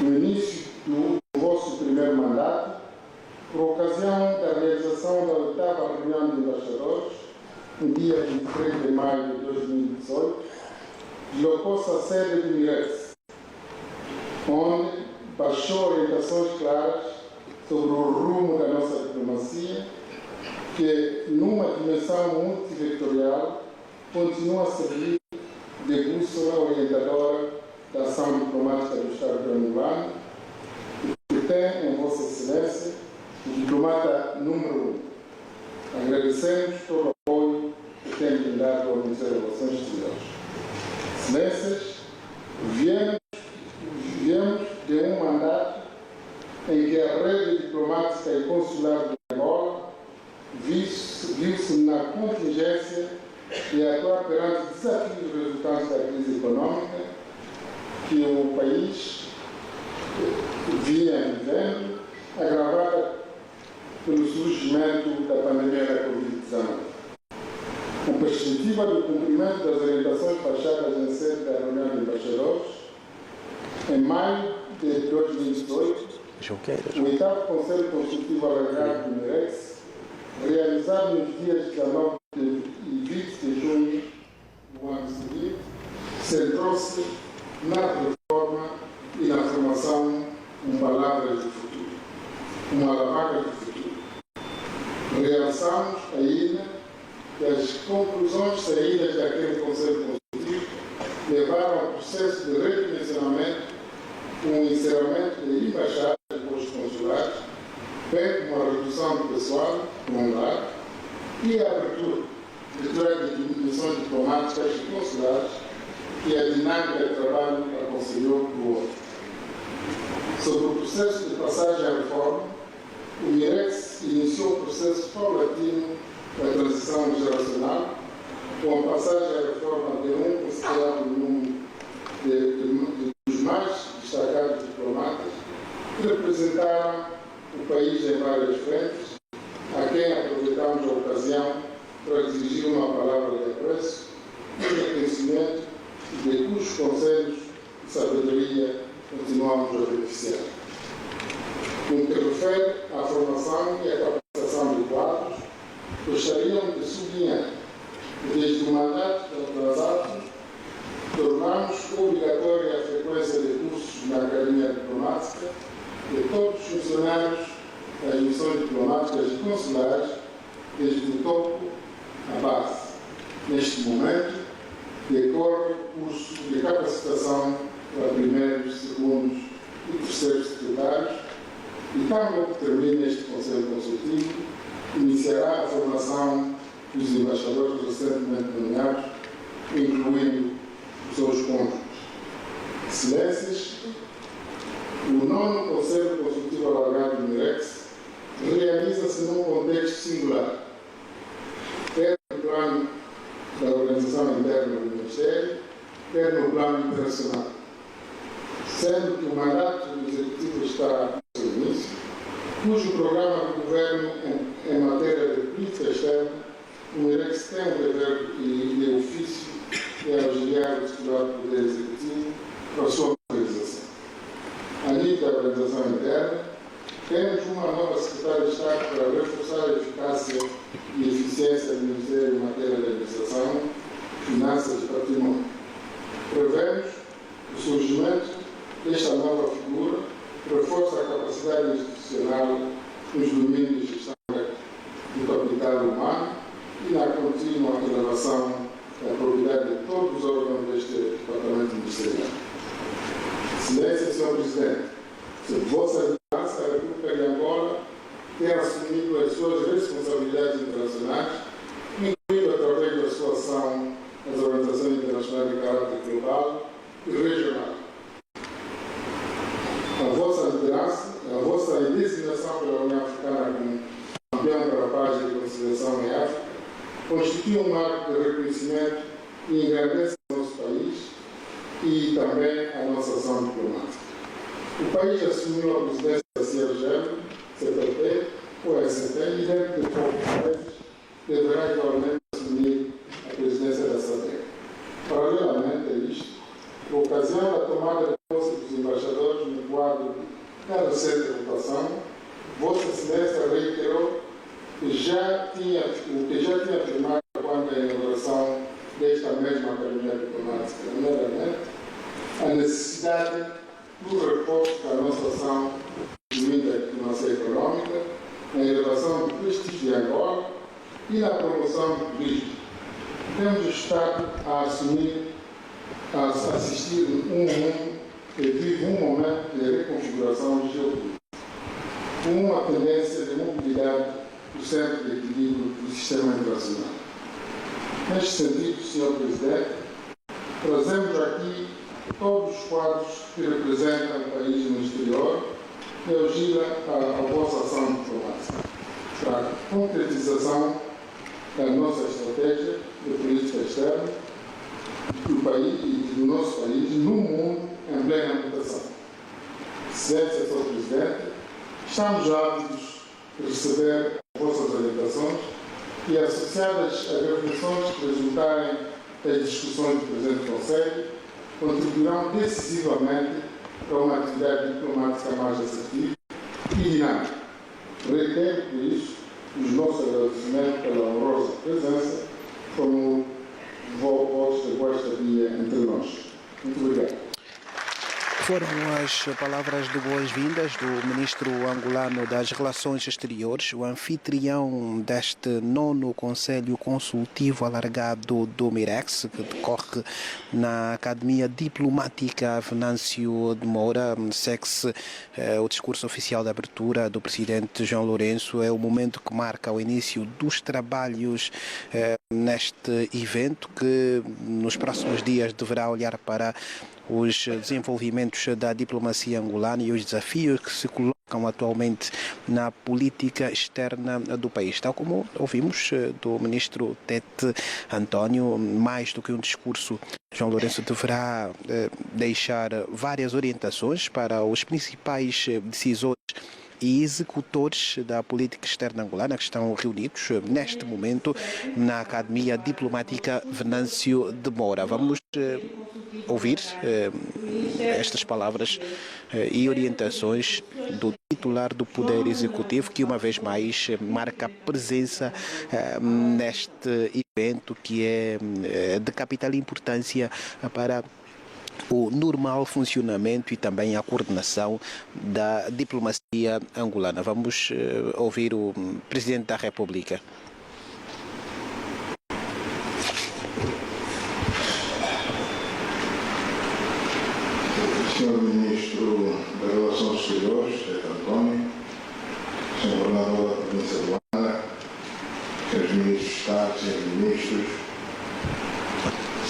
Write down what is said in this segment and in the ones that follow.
no início do vosso primeiro mandato, por ocasião da realização da 8ª reunião de embaixadores, no dia 23 de maio de 2018, deslocou-se à sede de Mirex, onde baixou orientações claras sobre o rumo da nossa diplomacia, que, numa dimensão multivectorial, continua a servir de bússola orientadora da ação diplomática do Estado grande-angolano, que tem em Vossa Excelência o diplomata número 1. Agradecemos todo o apoio que tem dado ao Ministério das Relações Exteriores. Excelências, viemos de um mandato em que a rede diplomática e consular de Angola viu-se na contingência de atuar perante desafios resultantes da crise econômica que o país vinha vivendo, agravada pelo surgimento da pandemia da Covid-19. Com perspectiva do cumprimento das orientações baixadas em sede da reunião de embaixadores, em maio de 2018, o 8º Conselho Consultivo Alargado do Mirex, realizado nos dias 19 e 20 de junho do ano seguinte, centrou-se na reforma e na formação com palavras de futuro, uma alavanca de futuro. Realçamos ainda que as conclusões saídas daquele Conselho Consultivo levaram ao processo de redimensionamento com o encerramento de embaixadas e postos consulares, bem como a redução do pessoal consular e a abertura de missões diplomáticas e consulares que a dinâmica de trabalho aconselhou do outro. Sobre o processo de passagem à reforma, o Mirex iniciou o processo paulatino da transição geracional, com a passagem à reforma de um considerável número dos mais destacados diplomatas que representaram o país em várias frentes, a quem aproveitamos a ocasião para dirigir uma palavra de apreço e reconhecimento de cujos conselhos e sabedoria continuamos a beneficiar. No que refere à formação e à capacitação de quadros, gostariam de sublinhar que desde o mandato atrasado tornamos obrigatória a frequência de cursos na Academia Diplomática de todos os funcionários das missões diplomáticas e consulares, desde o topo à base. Neste momento, decorre o curso de capacitação para primeiros, segundos e terceiros secretários e, quando termine este Conselho Consultivo, iniciará a formação dos embaixadores recentemente nomeados, incluindo os seus cônjuges. Excelências, o 9º Conselho Consultivo Alargado do Mirex realiza-se num contexto singular, quer no plano da organização interna do Ministério, quer no plano internacional, sendo que o mandato do Executivo está no seu início, cujo programa do Governo em matéria de política externa, o Mirex tem o dever de ofício de auxiliar o titular do Poder Executivo para a sua realização. A nível da organização interna, temos uma nova Secretária de Estado para reforçar a eficácia e eficiência do Ministério em matéria de administração, finanças e patrimônio. Prevemos o surgimento desta nova figura reforça a capacidade institucional nos domínios de gestão do capital humano e na contínua elevação da probidade de todos os órgãos deste departamento ministerial. Excelência, Sr. Presidente, sob vossa liderança, a República de Angola tem assumido as suas responsabilidades internacionais, incluindo através da sua ação nas organizações internacionais de caráter global e regional. A vossa liderança, a vossa designação pela União Africana como campeão para a paz e a reconciliação em África, constitui um marco de reconhecimento e engrandece o nosso país e também a nossa ação diplomática. O país assumiu a presidência da CIRGEM, CPT ou SCT e dentro de poucos meses deverá igualmente assumir a presidência da SADC. Paralelamente a isto, por ocasião da tomada de posse dos embaixadores no quadro na recente votação, Vossa Excelência reiterou o que já tinha afirmado quando à inauguração desta mesma Academia Diplomática, nomeadamente a necessidade do reforço da nossa ação da diplomacia econômica, na elevação do prestígio de Angola e na promoção do turismo. Temos estado a assistir um mundo que vive um momento de reconfiguração geopolítica, com uma tendência de mobilidade do centro de equilíbrio do sistema internacional. Neste sentido, Sr. Presidente, trazemos aqui todos os quadros que representam o país no exterior e auxiliam a vossa ação diplomática para a concretização da nossa estratégia de política externa do país e do nosso país no mundo em plena mutação. Excelência, Sr. Presidente, estamos ávidos de receber as vossas orientações e, associadas às reflexões que resultarem das discussões do presente Conselho, contribuirão decisivamente para uma atividade diplomática mais assertiva e dinâmica. Reitero, por isso, os nossos agradecimentos pela honrosa presença, como votos de boa estadia entre nós. Muito obrigado. Foram as palavras de boas-vindas do ministro angolano das Relações Exteriores, o anfitrião deste 9º Conselho Consultivo Alargado do Mirex, que decorre na Academia Diplomática Venâncio de Moura. Segue-se o discurso oficial de abertura do presidente João Lourenço. É o momento que marca o início dos trabalhos neste evento, que nos próximos dias deverá olhar para os desenvolvimentos da diplomacia angolana e os desafios que se colocam atualmente na política externa do país. Tal como ouvimos do ministro Tete António, mais do que um discurso, João Lourenço deverá deixar várias orientações para os principais decisores e executores da política externa angolana que estão reunidos neste momento na Academia Diplomática Venâncio de Moura. Vamos ouvir estas palavras e orientações do titular do Poder Executivo, que uma vez mais marca presença neste evento que é de capital importância para o normal funcionamento e também a coordenação da diplomacia angolana. Vamos ouvir o Presidente da República. Senhor Ministro das Relações Exteriores, Tete António, Senhor Governador da Província de Luanda, Senhores Ministros de Estado, Senhores Ministros,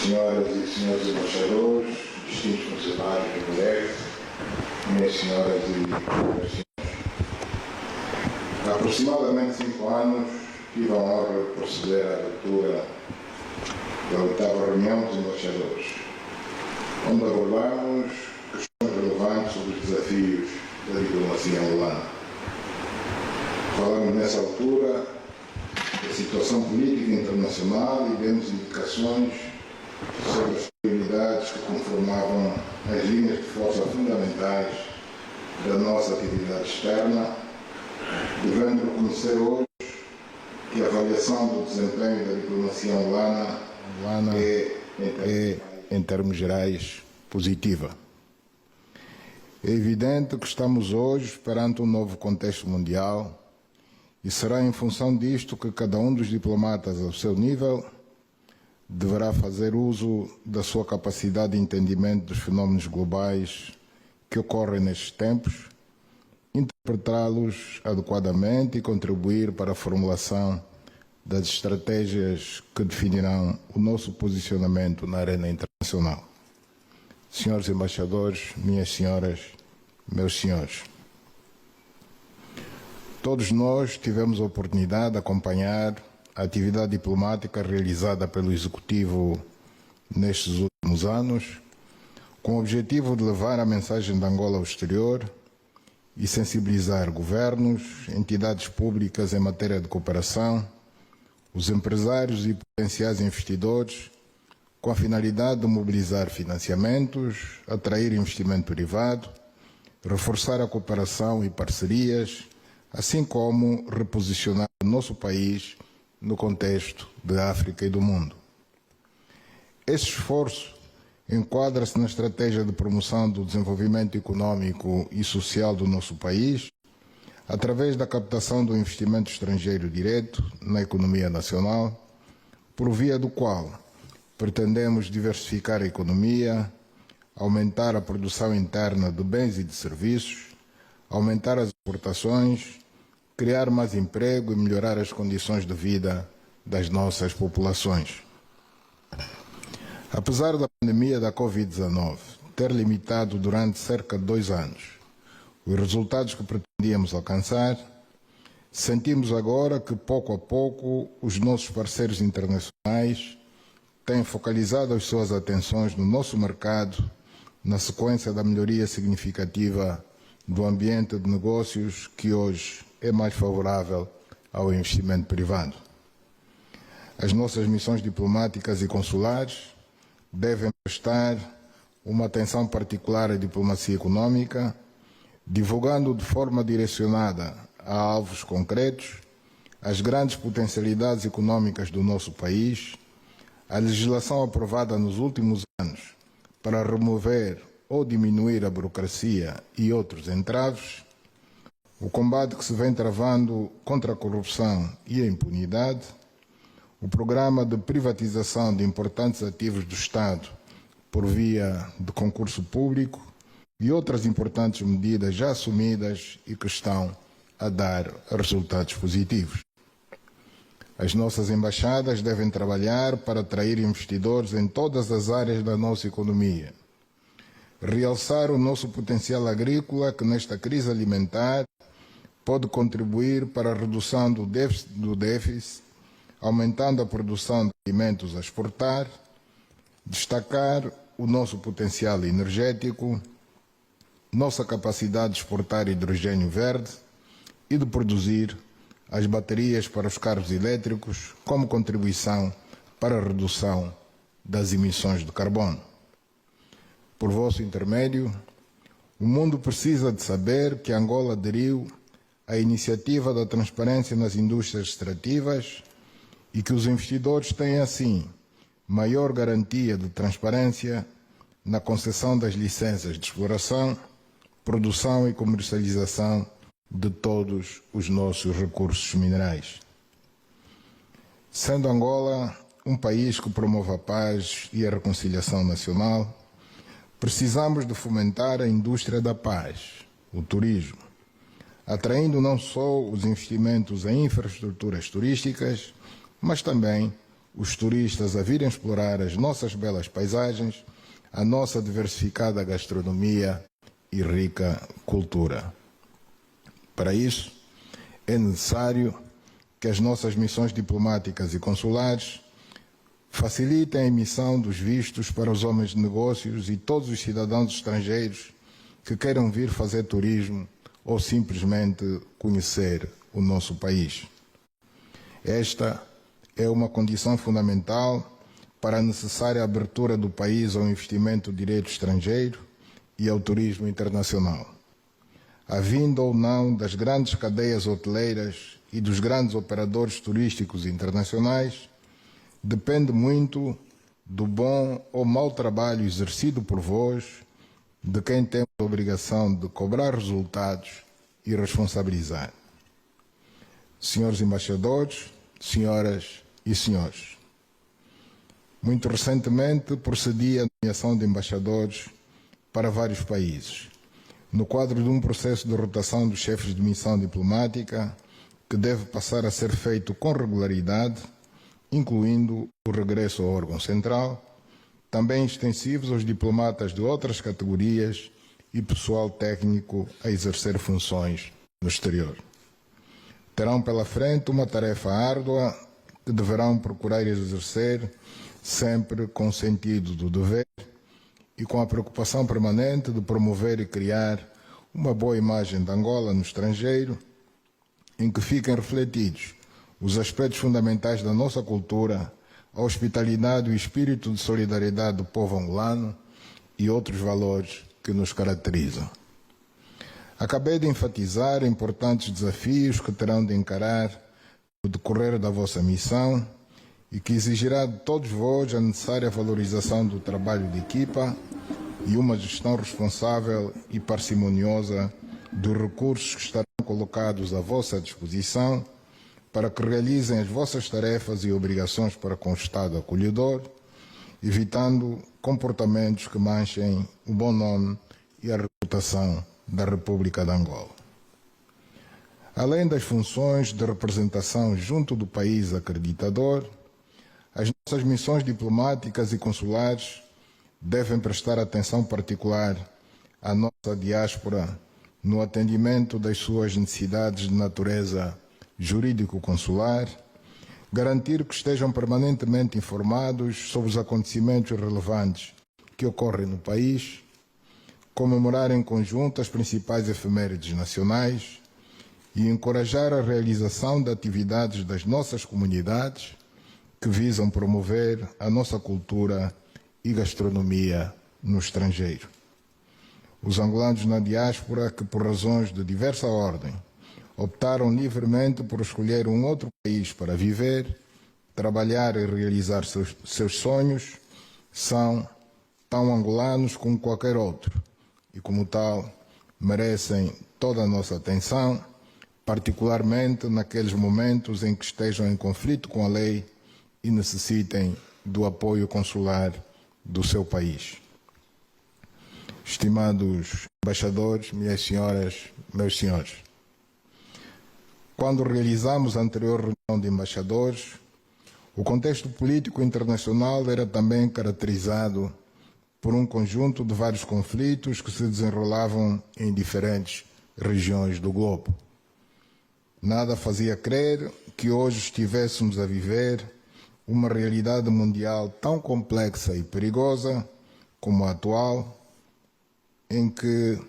Senhoras e Senhores Embaixadores, distintos funcionários e mulheres, minhas senhoras e senhores. Há aproximadamente 5 anos tive a honra de proceder à abertura da 8ª reunião dos embaixadores, onde abordamos questões relevantes sobre os desafios da diplomacia angolana. Falamos nessa altura da situação política internacional e demos indicações sobre as prioridades que conformavam as linhas de força fundamentais da nossa atividade externa, devendo reconhecer hoje que a avaliação do desempenho da diplomacia angolana é, em termos gerais, positiva. É evidente que estamos hoje perante um novo contexto mundial e será em função disto que cada um dos diplomatas ao seu nível deverá fazer uso da sua capacidade de entendimento dos fenómenos globais que ocorrem nestes tempos, interpretá-los adequadamente e contribuir para a formulação das estratégias que definirão o nosso posicionamento na arena internacional. Senhores embaixadores, minhas senhoras, meus senhores, todos nós tivemos a oportunidade de acompanhar a atividade diplomática realizada pelo Executivo nestes últimos anos, com o objetivo de levar a mensagem de Angola ao exterior e sensibilizar governos, entidades públicas em matéria de cooperação, os empresários e potenciais investidores, com a finalidade de mobilizar financiamentos, atrair investimento privado, reforçar a cooperação e parcerias, assim como reposicionar o nosso país no contexto da África e do mundo. Esse esforço enquadra-se na estratégia de promoção do desenvolvimento econômico e social do nosso país, através da captação do investimento estrangeiro direto na economia nacional, por via do qual pretendemos diversificar a economia, aumentar a produção interna de bens e de serviços, aumentar as exportações, criar mais emprego e melhorar as condições de vida das nossas populações. Apesar da pandemia da Covid-19 ter limitado durante cerca de 2 anos os resultados que pretendíamos alcançar, sentimos agora que, pouco a pouco, os nossos parceiros internacionais têm focalizado as suas atenções no nosso mercado, na sequência da melhoria significativa do ambiente de negócios que hoje é mais favorável ao investimento privado. As nossas missões diplomáticas e consulares devem prestar uma atenção particular à diplomacia econômica, divulgando de forma direcionada a alvos concretos as grandes potencialidades econômicas do nosso país, a legislação aprovada nos últimos anos para remover ou diminuir a burocracia e outros entraves, o combate que se vem travando contra a corrupção e a impunidade, o programa de privatização de importantes ativos do Estado por via de concurso público e outras importantes medidas já assumidas e que estão a dar resultados positivos. As nossas embaixadas devem trabalhar para atrair investidores em todas as áreas da nossa economia, realçar o nosso potencial agrícola que nesta crise alimentar pode contribuir para a redução do déficit, aumentando a produção de alimentos a exportar, destacar o nosso potencial energético, nossa capacidade de exportar hidrogênio verde e de produzir as baterias para os carros elétricos como contribuição para a redução das emissões de carbono. Por vosso intermédio, o mundo precisa de saber que Angola aderiu à iniciativa da transparência nas indústrias extrativas e que os investidores têm, assim, maior garantia de transparência na concessão das licenças de exploração, produção e comercialização de todos os nossos recursos minerais. Sendo Angola um país que promove a paz e a reconciliação nacional, precisamos de fomentar a indústria da paz, o turismo, atraindo não só os investimentos em infraestruturas turísticas, mas também os turistas a virem explorar as nossas belas paisagens, a nossa diversificada gastronomia e rica cultura. Para isso, é necessário que as nossas missões diplomáticas e consulares facilitem a emissão dos vistos para os homens de negócios e todos os cidadãos estrangeiros que queiram vir fazer turismo ou simplesmente conhecer o nosso país. Esta é uma condição fundamental para a necessária abertura do país ao investimento direto estrangeiro e ao turismo internacional. A vinda ou não das grandes cadeias hoteleiras e dos grandes operadores turísticos internacionais depende muito do bom ou mau trabalho exercido por vós, de quem temos a obrigação de cobrar resultados e responsabilizar. Senhores embaixadores, senhoras e senhores, muito recentemente procedi à nomeação de embaixadores para vários países, no quadro de um processo de rotação dos chefes de missão diplomática que deve passar a ser feito com regularidade, incluindo o regresso ao órgão central, também extensivos aos diplomatas de outras categorias e pessoal técnico a exercer funções no exterior. Terão pela frente uma tarefa árdua que deverão procurar exercer sempre com o sentido do dever e com a preocupação permanente de promover e criar uma boa imagem de Angola no estrangeiro, em que fiquem refletidos os aspectos fundamentais da nossa cultura, a hospitalidade e o espírito de solidariedade do povo angolano e outros valores que nos caracterizam. Acabei de enfatizar importantes desafios que terão de encarar no decorrer da vossa missão e que exigirá de todos vós a necessária valorização do trabalho de equipa e uma gestão responsável e parcimoniosa dos recursos que estarão colocados à vossa disposição para que realizem as vossas tarefas e obrigações para com o Estado acolhedor, evitando comportamentos que manchem o bom nome e a reputação da República de Angola. Além das funções de representação junto do país acreditador, as nossas missões diplomáticas e consulares devem prestar atenção particular à nossa diáspora no atendimento das suas necessidades de natureza jurídico-consular, garantir que estejam permanentemente informados sobre os acontecimentos relevantes que ocorrem no país, comemorar em conjunto as principais efemérides nacionais e encorajar a realização de atividades das nossas comunidades que visam promover a nossa cultura e gastronomia no estrangeiro. Os angolanos na diáspora que, por razões de diversa ordem, optaram livremente por escolher um outro país para viver, trabalhar e realizar seus sonhos, são tão angolanos como qualquer outro e, como tal, merecem toda a nossa atenção, particularmente naqueles momentos em que estejam em conflito com a lei e necessitem do apoio consular do seu país. Estimados embaixadores, minhas senhoras, meus senhores, quando realizamos a anterior reunião de embaixadores, o contexto político internacional era também caracterizado por um conjunto de vários conflitos que se desenrolavam em diferentes regiões do globo. Nada fazia crer que hoje estivéssemos a viver uma realidade mundial tão complexa e perigosa como a atual, em que,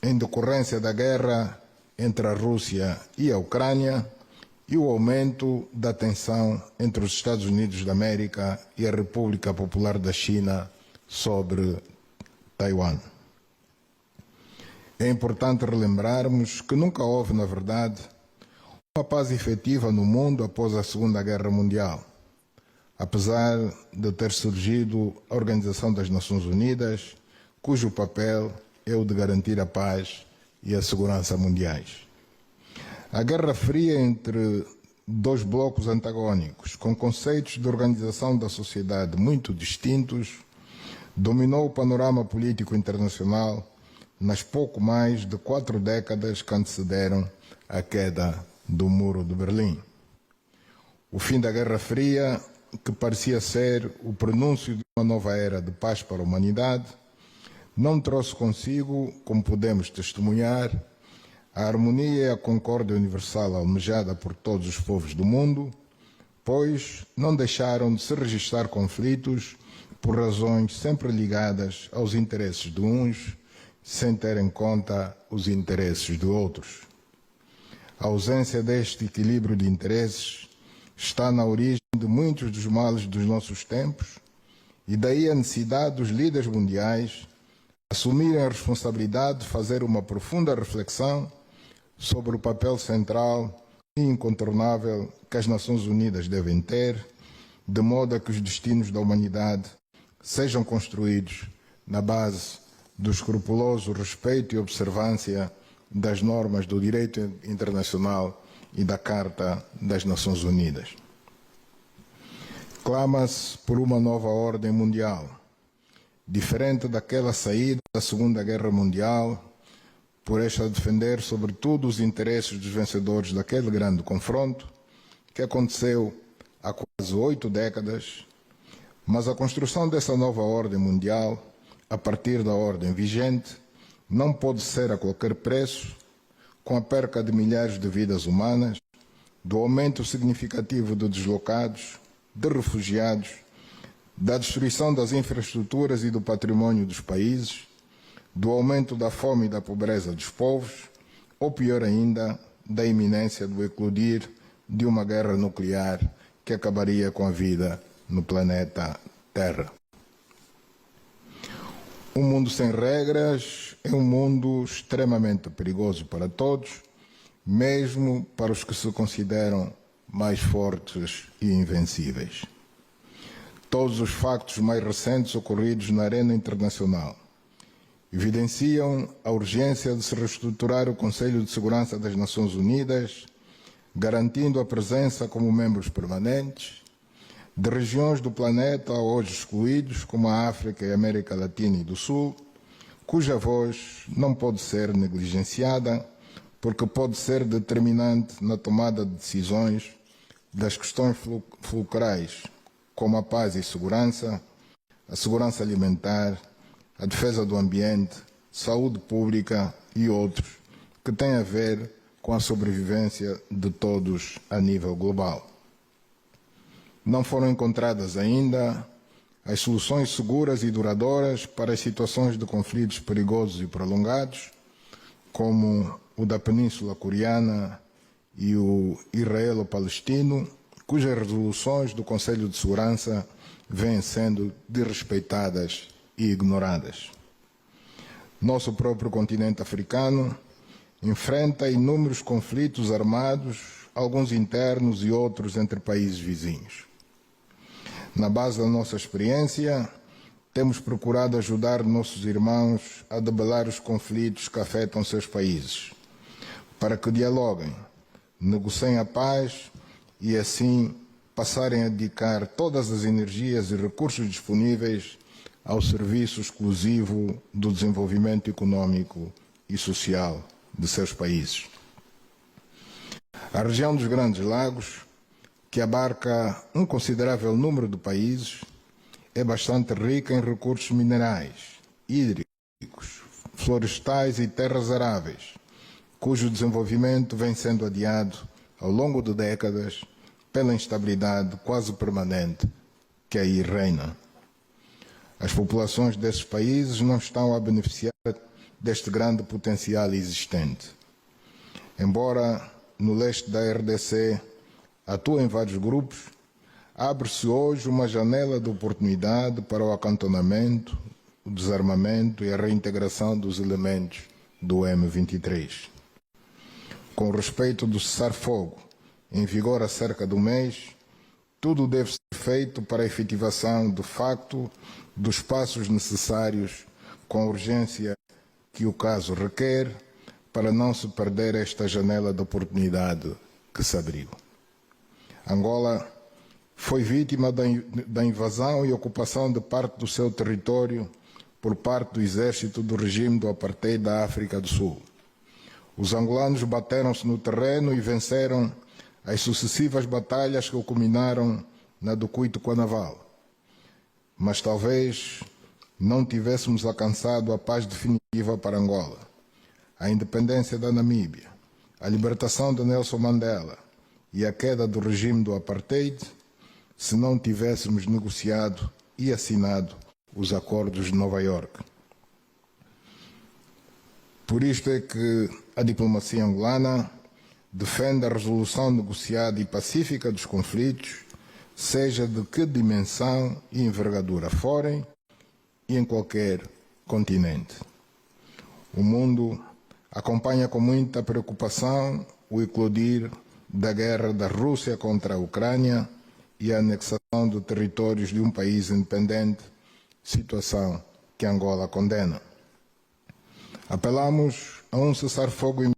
em decorrência da guerra entre a Rússia e a Ucrânia e o aumento da tensão entre os Estados Unidos da América e a República Popular da China sobre Taiwan. É importante relembrarmos que nunca houve, na verdade, uma paz efetiva no mundo após a Segunda Guerra Mundial, apesar de ter surgido a Organização das Nações Unidas, cujo papel é o de garantir a paz e a segurança mundiais. A Guerra Fria entre dois blocos antagônicos, com conceitos de organização da sociedade muito distintos, dominou o panorama político internacional nas pouco mais de 4 décadas que antecederam a queda do Muro de Berlim. O fim da Guerra Fria, que parecia ser o prenúncio de uma nova era de paz para a humanidade, não trouxe consigo, como podemos testemunhar, a harmonia e a concórdia universal almejada por todos os povos do mundo, pois não deixaram de se registrar conflitos por razões sempre ligadas aos interesses de uns, sem ter em conta os interesses de outros. A ausência deste equilíbrio de interesses está na origem de muitos dos males dos nossos tempos e daí a necessidade dos líderes mundiais assumirem a responsabilidade de fazer uma profunda reflexão sobre o papel central e incontornável que as Nações Unidas devem ter, de modo a que os destinos da humanidade sejam construídos na base do escrupuloso respeito e observância das normas do direito internacional e da Carta das Nações Unidas. Clama-se por uma nova ordem mundial, diferente daquela saída da Segunda Guerra Mundial, por esta defender sobretudo os interesses dos vencedores daquele grande confronto, que aconteceu há quase 8 décadas, mas a construção dessa nova ordem mundial, a partir da ordem vigente, não pode ser a qualquer preço, com a perca de milhares de vidas humanas, do aumento significativo de deslocados, de refugiados, da destruição das infraestruturas e do patrimônio dos países, do aumento da fome e da pobreza dos povos, ou pior ainda, da iminência do eclodir de uma guerra nuclear que acabaria com a vida no planeta Terra. Um mundo sem regras é um mundo extremamente perigoso para todos, mesmo para os que se consideram mais fortes e invencíveis. Todos os factos mais recentes ocorridos na arena internacional evidenciam a urgência de se reestruturar o Conselho de Segurança das Nações Unidas, garantindo a presença como membros permanentes de regiões do planeta hoje excluídos, como a África e a América Latina e do Sul, cuja voz não pode ser negligenciada, porque pode ser determinante na tomada de decisões das questões fulcrais, como a paz e segurança, a segurança alimentar, a defesa do ambiente, saúde pública e outros, que têm a ver com a sobrevivência de todos a nível global. Não foram encontradas ainda as soluções seguras e duradouras para as situações de conflitos perigosos e prolongados, como o da Península Coreana e o israelo-palestino, cujas resoluções do Conselho de Segurança vêm sendo desrespeitadas e ignoradas. Nosso próprio continente africano enfrenta inúmeros conflitos armados, alguns internos e outros entre países vizinhos. Na base da nossa experiência, temos procurado ajudar nossos irmãos a debelar os conflitos que afetam seus países, para que dialoguem, negociem a paz e, assim, passarem a dedicar todas as energias e recursos disponíveis ao serviço exclusivo do desenvolvimento econômico e social de seus países. A região dos Grandes Lagos, que abarca um considerável número de países, é bastante rica em recursos minerais, hídricos, florestais e terras aráveis, cujo desenvolvimento vem sendo adiado ao longo de décadas pela instabilidade quase permanente que aí reina. As populações desses países não estão a beneficiar deste grande potencial existente. Embora no leste da RDC atuem vários grupos, abre-se hoje uma janela de oportunidade para o acantonamento, o desarmamento e a reintegração dos elementos do M23. Com respeito do cessar-fogo, em vigor há cerca de um mês, tudo deve ser feito para a efetivação de facto dos passos necessários com a urgência que o caso requer para não se perder esta janela de oportunidade que se abriu. Angola foi vítima da invasão e ocupação de parte do seu território por parte do exército do regime do apartheid da África do Sul. Os angolanos bateram-se no terreno e venceram as sucessivas batalhas que culminaram na do Cuito-Cuanaval. Mas talvez não tivéssemos alcançado a paz definitiva para Angola, a independência da Namíbia, a libertação de Nelson Mandela e a queda do regime do apartheid, se não tivéssemos negociado e assinado os acordos de Nova Iorque. Por isto é que a diplomacia angolana defende a resolução negociada e pacífica dos conflitos, seja de que dimensão e envergadura forem e em qualquer continente. O mundo acompanha com muita preocupação o eclodir da guerra da Rússia contra a Ucrânia e a anexação de territórios de um país independente, situação que Angola condena. Apelamos a um cessar-fogo